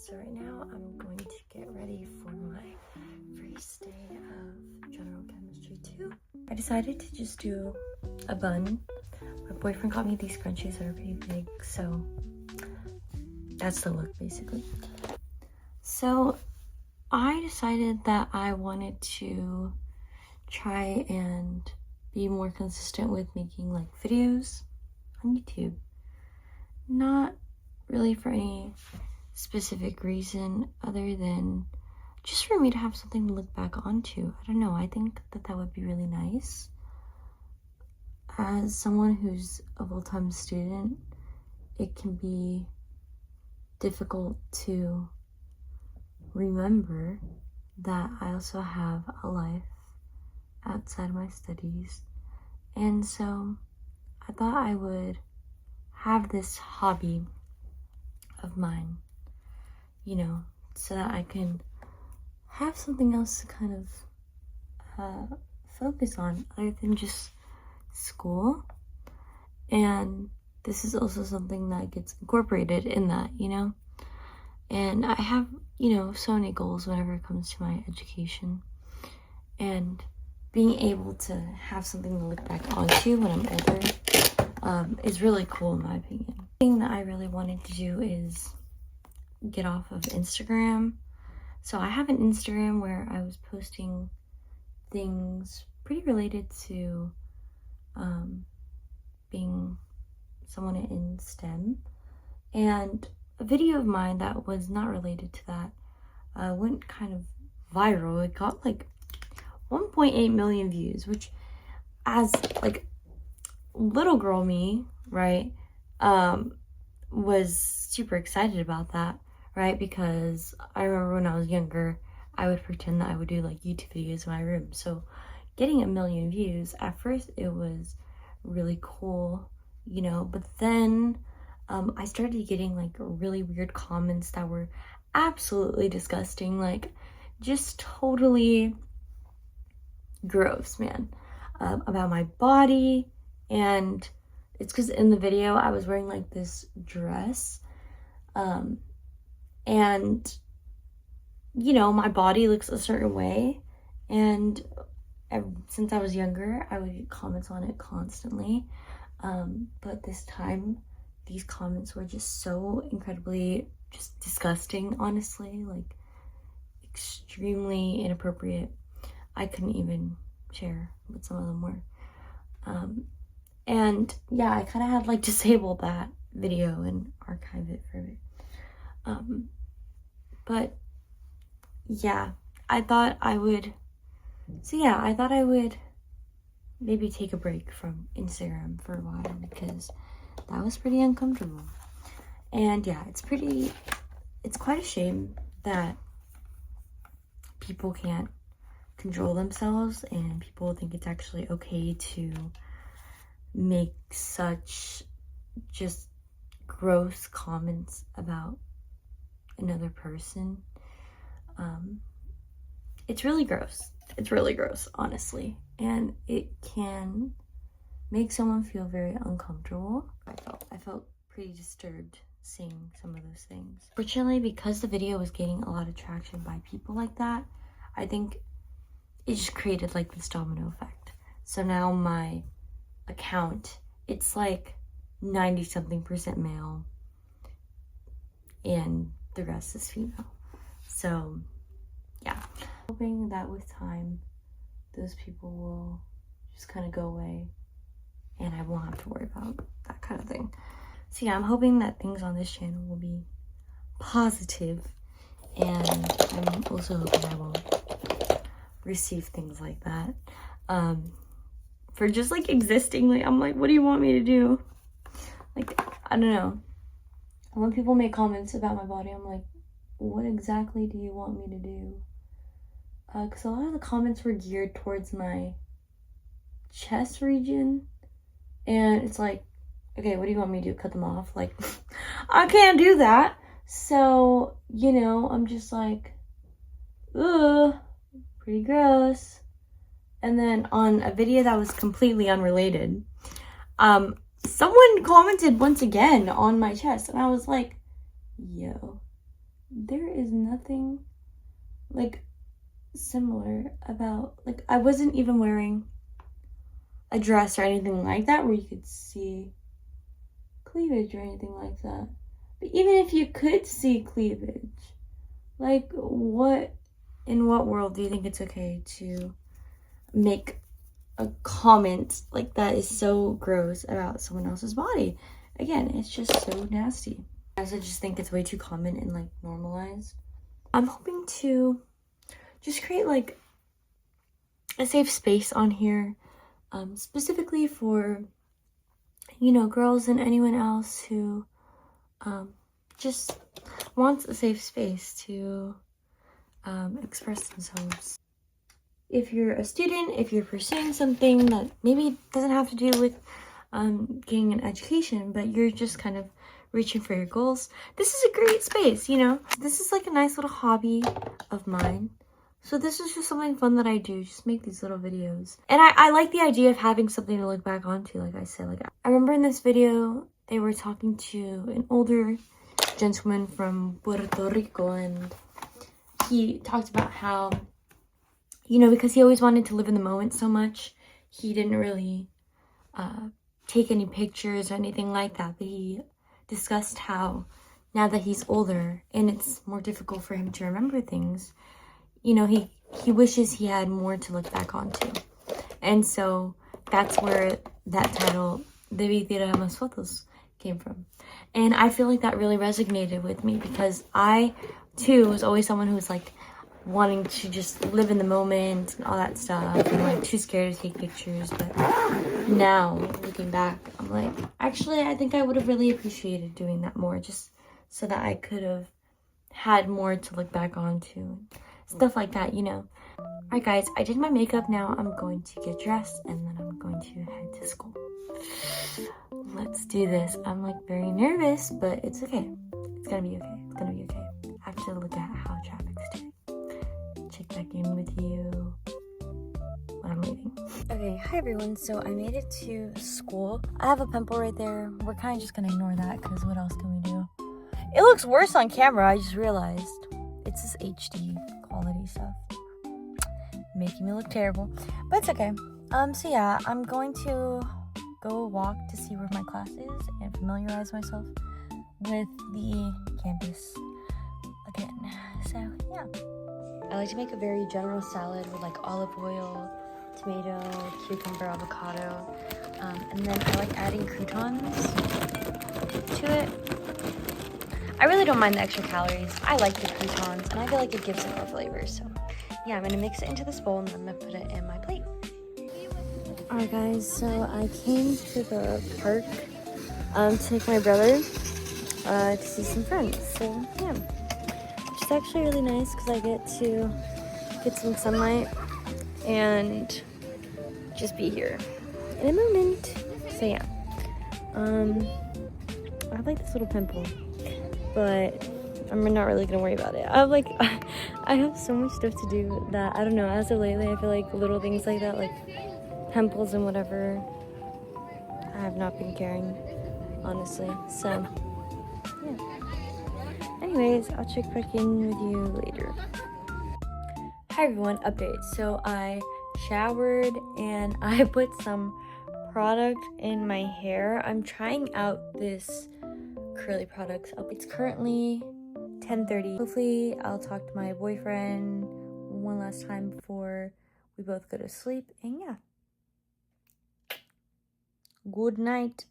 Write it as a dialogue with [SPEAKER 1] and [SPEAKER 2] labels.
[SPEAKER 1] So right now I'm going to get ready for my first day of General Chemistry 2. I decided to just do a bun. My boyfriend got me these scrunchies that are pretty big, so that's the look basically. So I decided that I wanted to try and be more consistent with making like videos on YouTube. Not really for any specific reason other than just for me to have something to look back onto. I don't know, I think that that would be really nice. As someone who's a full-time student, it can be difficult to remember that I also have a life outside my studies. And so I thought I would have this hobby of mine, you know, so that I can have something else to kind of focus on other than just school. And this is also something that gets incorporated in that, you know. And I have, you know, so many goals whenever it comes to my education. And being able to have something to look back onto when I'm older is really cool in my opinion. The thing that I really wanted to do is get off of Instagram. So I have an Instagram where I was posting things pretty related to being someone in STEM, and a video of mine that was not related to that went kind of viral. It got like 1.8 million views, which as like little girl me, right, was super excited about that, right? Because I remember when I was younger, I would pretend that I would do like YouTube videos in my room. So getting 1 million views, at first it was really cool, you know, but then I started getting like really weird comments that were absolutely disgusting, like just totally gross, man, about my body. And it's because in the video I was wearing like this dress, and you know, my body looks a certain way, and since I was younger I would get comments on it constantly, but this time these comments were just so incredibly just disgusting, honestly, like extremely inappropriate. I couldn't even share what some of them were. And yeah, I kind of had like disabled that video and archive it for a bit. But yeah, I thought I would maybe take a break from Instagram for a while because that was pretty uncomfortable. And yeah, it's quite a shame that people can't control themselves and people think it's actually okay to make such just gross comments about another person. It's really gross. It's really gross, honestly. And it can make someone feel very uncomfortable. I felt pretty disturbed seeing some of those things. Fortunately, because the video was getting a lot of traction by people like that, I think it just created like this domino effect. So now my account, it's like 90-something% male and the rest is female. So yeah, hoping that with time those people will just kind of go away and I won't have to worry about that kind of thing. So yeah, I'm hoping that things on this channel will be positive, and I'm also hoping I won't receive things like that for just like existing. Like, I'm like, what do you want me to do? Like, I don't know. When people make comments about my body, I'm like, what exactly do you want me to do? Because a lot of the comments were geared towards my chest region, and it's like, okay, what do you want me to do? Cut them off? Like, I can't do that. So, you know, I'm just like, ugh, pretty gross. And then on a video that was completely unrelated, someone commented once again on my chest, and I was like, yo, there is nothing like similar about, like, I wasn't even wearing a dress or anything like that where you could see cleavage or anything like that. But even if you could see cleavage, like, what, in what world do you think it's okay to make a comment like that is so gross about someone else's body? Again, it's just so nasty. I also just think it's way too common and like normalized. I'm hoping to just create like a safe space on here, specifically for, you know, girls and anyone else who just wants a safe space to express themselves. If you're a student, if you're pursuing something that maybe doesn't have to do with getting an education, but you're just kind of reaching for your goals, this is a great space, you know? This is like a nice little hobby of mine. So this is just something fun that I do, just make these little videos. And I like the idea of having something to look back onto, like I said. Like, I remember in this video, they were talking to an older gentleman from Puerto Rico, and he talked about how, you know, because he always wanted to live in the moment so much, he didn't really take any pictures or anything like that. But he discussed how now that he's older and it's more difficult for him to remember things, you know, he wishes he had more to look back onto. And so that's where that title, Debí tirar más fotos, came from. And I feel like that really resonated with me, because I, too, was always someone who was like wanting to just live in the moment and all that stuff, and like too scared to take pictures. But now, looking back, I'm like, actually, I think I would have really appreciated doing that more, just so that I could have had more to look back onto. Stuff like that, you know. Alright guys, I did my makeup. Now I'm going to get dressed and then I'm going to head to school. Let's do this. I'm like very nervous, but it's okay. It's gonna be okay. It's gonna be okay. I have to look at how traffic's doing. Check back in with you when I'm leaving. Okay, hi everyone. So I made it to school. I have a pimple right there. We're kind of just gonna ignore that because what else can we do? It looks worse on camera, I just realized. It's this HD quality stuff, making me look terrible, but it's okay. So yeah, I'm going to go walk to see where my class is and familiarize myself with the campus again. So yeah, I like to make a very general salad with like olive oil, tomato, cucumber, avocado, and then I like adding croutons to it. I really don't mind the extra calories. I like the croutons, and I feel like it gives it more flavor. So yeah, I'm gonna mix it into this bowl and then I'm gonna put it in my plate. Alright guys, so I came to the park to take my brother to see some friends. So yeah, which is actually really nice because I get to get some sunlight and just be here in a moment. So yeah, I have like this little pimple, but I'm not really gonna worry about it. I have so much stuff to do that, I don't know, as of lately, I feel like little things like that, like pimples and whatever, I have not been caring, honestly. So, yeah. Anyways, I'll check back in with you later. Hi everyone, update. So I showered and I put some product in my hair. I'm trying out this curly product. It's currently 10:30. Hopefully I'll talk to my boyfriend one last time before we both go to sleep, and yeah, good night.